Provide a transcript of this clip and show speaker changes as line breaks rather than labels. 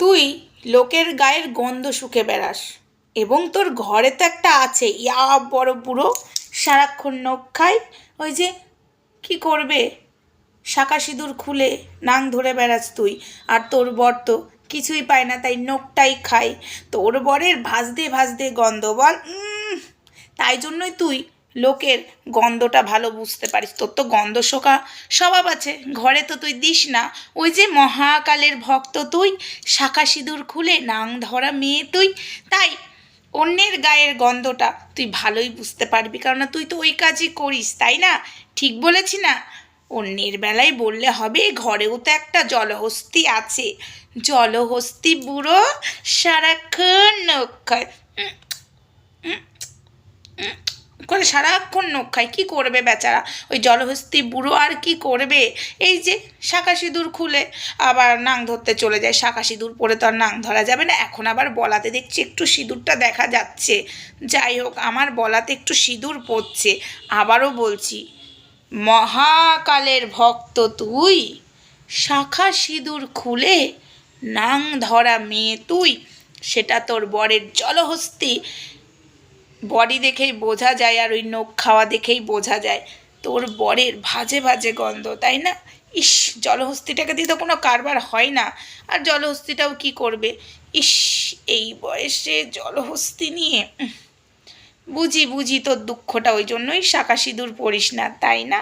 তুই লোকের গায়ের গন্ধ শুকে বেড়াস এবং তোর ঘরে তো একটা আছে ইয়া বড় বুড়ো, সারাক্ষণ নখ খায়। ওই যে কি করবে, শাঁখা সিঁদুর খুলে নাং ধরে বেড়াস তুই, আর তোর বর তো কিছুই পায় না, তাই নখটাই খায়। তোর বরের ভাজতে ভাজতে গন্ধ বল, তাই জন্যই তুই লোকের গন্ধটা ভালো বুঝতে পারিস। তোর তো গন্ধ শোকা স্বভাব আছে, ঘরে তো তুই দিস না। ওই যে মহাকালের ভক্ত তুই, শাঁখা সিঁদুর খুলে নাং ধরা মেয়ে তুই, তাই অন্যের গায়ের গন্ধটা তুই ভালোই বুঝতে পারবি, কারণ তুই তো ওই কাজই করিস, তাই না? ঠিক বলেছি না? অন্যের বেলায় বললে হবে, ঘরেও তো একটা জলহস্তি আছে, জলহস্তি বুড়ো, সারাক্ষণ নখ খায় করে, সারাক্ষণ নখ খায়। কী করবে বেচারা ওই জলহস্তি বুড়ো, আর কি করবে? এই যে শাঁখা সিঁদুর খুলে আবার নাং ধরতে চলে যায়। শাঁখা সিঁদুর পরে তো আর নাং ধরা যাবে না। এখন আবার বলাতে দেখছি একটু সিঁদুরটা দেখা যাচ্ছে। যাই হোক, আমার বলাতে একটু সিঁদুর পড়ছে। আবারও বলছি, মহাকালের ভক্ত তুই, শাঁখা সিঁদুর খুলে নাং ধরা মেয়ে তুই, সেটা তোর বরের জলহস্তি। বডি দেখেই বোঝা যায়, আর ওই নখ খাওয়া দেখেই বোঝা যায় তোর বরের ভাজে ভাজে গন্ধ, তাই না? ইস, জলহস্তিটাকে দিয়ে তো কোনো কারবার হয় না। আর জলহস্তিটাও কি করবে? ইস, এই বয়সে জলহস্তি নিয়ে, বুঝি বুঝি তোর দুঃখটা, ওই জন্যই শাঁখা সিঁদুর পরিস না, তাই না?